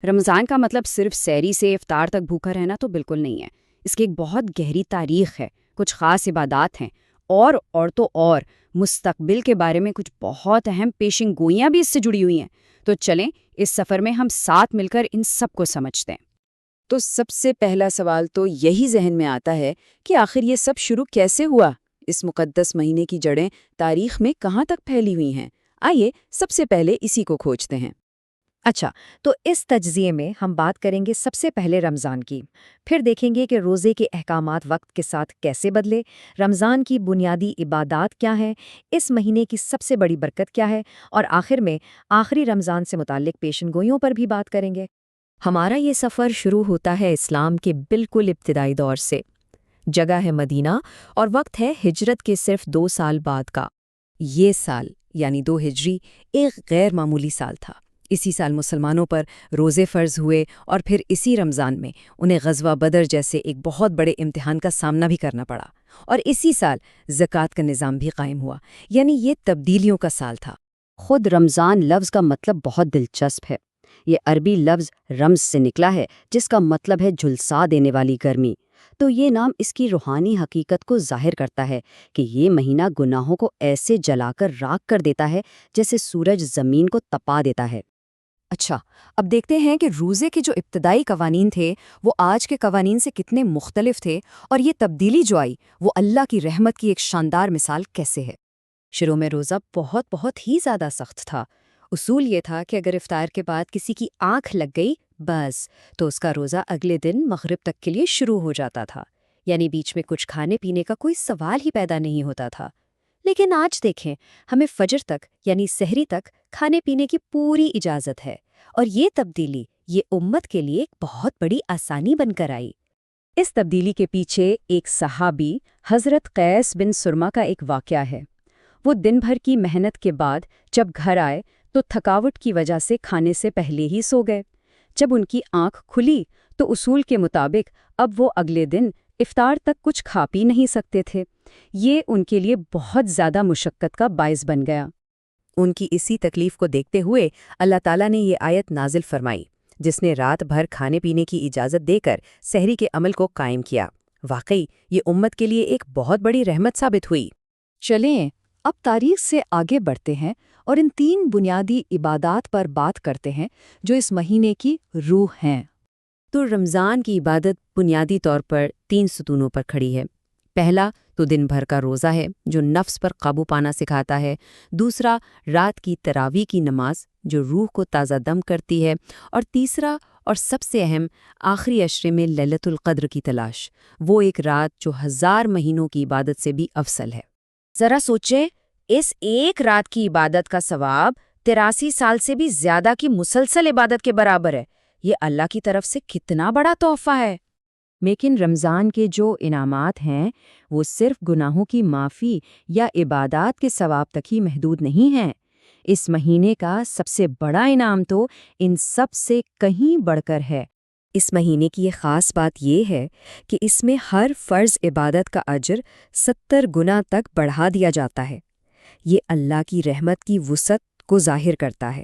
رمضان کا مطلب صرف سحری سے افطار تک بھوکا رہنا تو بالکل نہیں ہے۔ اس کی ایک بہت گہری تاریخ ہے، کچھ خاص عبادات ہیں، اور مستقبل کے بارے میں کچھ بہت اہم پیشن گوئیاں بھی اس سے جڑی ہوئی ہیں۔ تو چلیں اس سفر میں ہم ساتھ مل کر ان سب کو سمجھتے ہیں۔ تو سب سے پہلا سوال تو یہی ذہن میں آتا ہے کہ آخر یہ سب شروع کیسے ہوا؟ اس مقدس مہینے کی جڑیں تاریخ میں کہاں تک پھیلی ہوئی ہیں؟ آئیے سب سے پہلے اسی کو کھوجتے ہیں۔ اچھا، تو اس تجزیے میں ہم بات کریں گے سب سے پہلے رمضان کی، پھر دیکھیں گے کہ روزے کے احکامات وقت کے ساتھ کیسے بدلے، رمضان کی بنیادی عبادات کیا ہیں، اس مہینے کی سب سے بڑی برکت کیا ہے، اور آخر میں آخری رمضان سے متعلق پیشن گوئیوں پر بھی بات کریں گے۔ ہمارا یہ سفر شروع ہوتا ہے اسلام کے بالکل ابتدائی دور سے۔ جگہ ہے مدینہ اور وقت ہے ہجرت کے صرف 2 سال بعد کا۔ یہ سال یعنی 2 ہجری ایک غیر معمولی سال تھا۔ اسی سال مسلمانوں پر روزے فرض ہوئے اور پھر اسی رمضان میں انہیں غزوہ بدر جیسے ایک بہت بڑے امتحان کا سامنا بھی کرنا پڑا، اور اسی سال زکوٰۃ کا نظام بھی قائم ہوا، یعنی یہ تبدیلیوں کا سال تھا۔ خود رمضان لفظ کا مطلب بہت دلچسپ ہے۔ یہ عربی لفظ رمز سے نکلا ہے، جس کا مطلب ہے جھلسا دینے والی گرمی۔ تو یہ نام اس کی روحانی حقیقت کو ظاہر کرتا ہے کہ یہ مہینہ گناہوں کو ایسے جلا کر راکھ کر دیتا ہے جیسے سورج زمین کو تپا دیتا ہے۔ اچھا، اب دیکھتے ہیں کہ روزے کے جو ابتدائی قوانین تھے وہ آج کے قوانین سے کتنے مختلف تھے، اور یہ تبدیلی جو آئی وہ اللہ کی رحمت کی ایک شاندار مثال کیسے ہے۔ شروع میں روزہ بہت ہی زیادہ سخت تھا۔ اصول یہ تھا کہ اگر افطار کے بعد کسی کی آنکھ لگ گئی بس، تو اس کا روزہ اگلے دن مغرب تک کے لیے شروع ہو جاتا تھا، یعنی بیچ میں کچھ کھانے پینے کا کوئی سوال ہی پیدا نہیں ہوتا تھا۔ لیکن آج دیکھیں، ہمیں فجر تک یعنی سحری تک کھانے پینے کی پوری اجازت ہے، اور یہ تبدیلی یہ امت کے لیے ایک بہت بڑی آسانی بن کر آئی۔ اس تبدیلی کے پیچھے ایک صحابی حضرت قیس بن سرما کا ایک واقعہ ہے۔ وہ دن بھر کی محنت کے بعد جب گھر آئے تو تھکاوٹ کی وجہ سے کھانے سے پہلے ہی سو گئے۔ جب ان کی آنکھ کھلی تو اصول کے مطابق اب وہ اگلے دن افطار تک کچھ کھا پی نہیں سکتے تھے۔ یہ ان کے لیے بہت زیادہ مشقت کا باعث بن گیا۔ ان کی اسی تکلیف کو دیکھتے ہوئے اللہ تعالیٰ نے یہ آیت نازل فرمائی، جس نے رات بھر کھانے پینے کی اجازت دے کر سحری کے عمل کو قائم کیا۔ واقعی یہ امت کے لیے ایک بہت بڑی رحمت ثابت ہوئی۔ چلیں اب تاریخ سے آگے بڑھتے ہیں اور ان 3 بنیادی عبادات پر بات کرتے ہیں جو اس مہینے کی روح ہیں۔ تو رمضان کی عبادت بنیادی طور پر 3 ستونوں پر کھڑی ہے۔ پہلا تو دن بھر کا روزہ ہے جو نفس پر قابو پانا سکھاتا ہے۔ دوسرا رات کی تراویح کی نماز جو روح کو تازہ دم کرتی ہے، اور تیسرا اور سب سے اہم آخری عشرے میں لیلۃ القدر کی تلاش، وہ ایک رات جو 1000 مہینوں کی عبادت سے بھی افضل ہے۔ ذرا سوچیں، اس ایک رات کی عبادت کا ثواب 83 سال سے بھی زیادہ کی مسلسل عبادت کے برابر ہے۔ یہ اللہ کی طرف سے کتنا بڑا تحفہ ہے۔ لیکن رمضان کے جو انعامات ہیں وہ صرف گناہوں کی معافی یا عبادات کے ثواب تک ہی محدود نہیں ہیں۔ اس مہینے کا سب سے بڑا انعام تو ان سب سے کہیں بڑھ کر ہے۔ اس مہینے کی ایک خاص بات یہ ہے کہ اس میں ہر فرض عبادت کا اجر 70 گنا تک بڑھا دیا جاتا ہے۔ یہ اللہ کی رحمت کی وسعت کو ظاہر کرتا ہے۔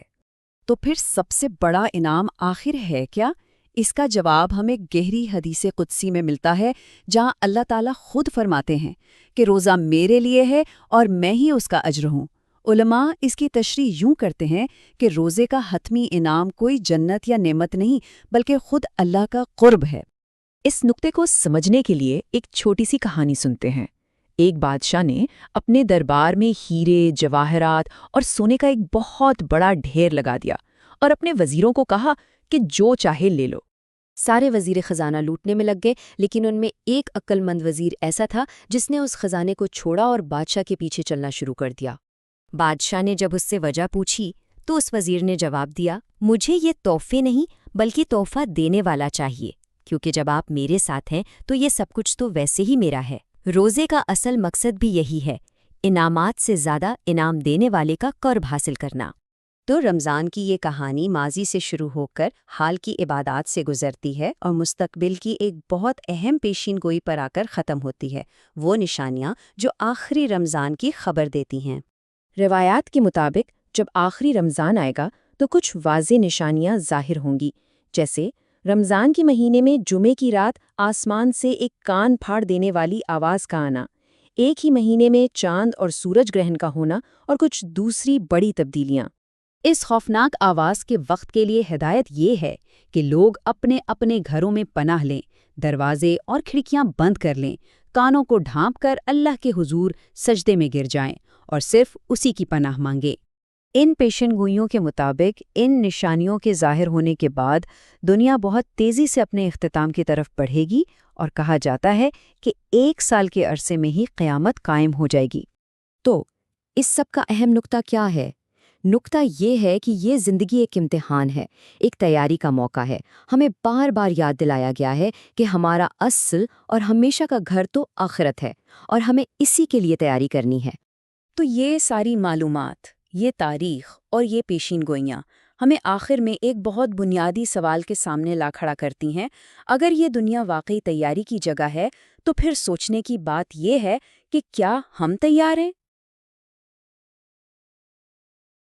تو پھر سب سے بڑا انعام آخر ہے کیا؟ اس کا جواب ہمیں گہری حدیث قدسی میں ملتا ہے، جہاں اللہ تعالیٰ خود فرماتے ہیں کہ روزہ میرے لیے ہے اور میں ہی اس کا اجر ہوں۔ علماء اس کی تشریح یوں کرتے ہیں کہ روزے کا حتمی انعام کوئی جنت یا نعمت نہیں بلکہ خود اللہ کا قرب ہے۔ اس نقطے کو سمجھنے کے لیے ایک چھوٹی سی کہانی سنتے ہیں۔ ایک بادشاہ نے اپنے دربار میں ہیرے، جواہرات اور سونے کا ایک بہت بڑا ڈھیر لگا دیا اور اپنے وزیروں کو کہا کہ جو چاہے لے لو۔ سارے وزیر خزانہ لوٹنے میں لگ گئے، لیکن ان میں ایک عقل مند وزیر ایسا تھا جس نے اس خزانے کو چھوڑا اور بادشاہ کے پیچھے چلنا شروع کر دیا۔ بادشاہ نے جب اس سے وجہ پوچھی تو اس وزیر نے جواب دیا، مجھے یہ تحفے نہیں بلکہ تحفہ دینے والا چاہیے، کیونکہ جب آپ میرے ساتھ ہیں تو یہ سب کچھ تو ویسے ہی میرا ہے۔ روزے کا اصل مقصد بھی یہی ہے، انعامات سے زیادہ انعام دینے والے کا قرب حاصل کرنا۔ تو رمضان کی یہ کہانی ماضی سے شروع ہو کر حال کی عبادات سے گزرتی ہے اور مستقبل کی ایک بہت اہم پیشین گوئی پر آ کر ختم ہوتی ہے، وہ نشانیاں جو آخری رمضان کی خبر دیتی ہیں۔ روایات کے مطابق جب آخری رمضان آئے گا تو کچھ واضح نشانیاں ظاہر ہوں گی، جیسے رمضان کے مہینے میں جمعے کی رات آسمان سے ایک کان پھاڑ دینے والی آواز کا آنا، ایک ہی مہینے میں چاند اور سورج گرہن کا ہونا اور کچھ دوسری بڑی تبدیلیاں۔ اس خوفناک آواز کے وقت کے لیے ہدایت یہ ہے کہ لوگ اپنے اپنے گھروں میں پناہ لیں، دروازے اور کھڑکیاں بند کر لیں، کانوں کو ڈھانپ کر اللہ کے حضور سجدے میں گر جائیں اور صرف اسی کی پناہ مانگیں۔ ان پیشن گوئیوں کے مطابق ان نشانیوں کے ظاہر ہونے کے بعد دنیا بہت تیزی سے اپنے اختتام کی طرف بڑھے گی اور کہا جاتا ہے کہ 1 سال کے عرصے میں ہی قیامت قائم ہو جائے گی۔ تو اس سب کا اہم نقطہ کیا ہے؟ نقطہ یہ ہے کہ یہ زندگی ایک امتحان ہے، ایک تیاری کا موقع ہے۔ ہمیں بار بار یاد دلایا گیا ہے کہ ہمارا اصل اور ہمیشہ کا گھر تو آخرت ہے اور ہمیں اسی کے لیے تیاری کرنی ہے۔ تو یہ ساری معلومات، یہ تاریخ اور یہ پیشین گوئیاں ہمیں آخر میں ایک بہت بنیادی سوال کے سامنے لا کھڑا کرتی ہیں۔ اگر یہ دنیا واقعی تیاری کی جگہ ہے تو پھر سوچنے کی بات یہ ہے کہ کیا ہم تیار ہیں؟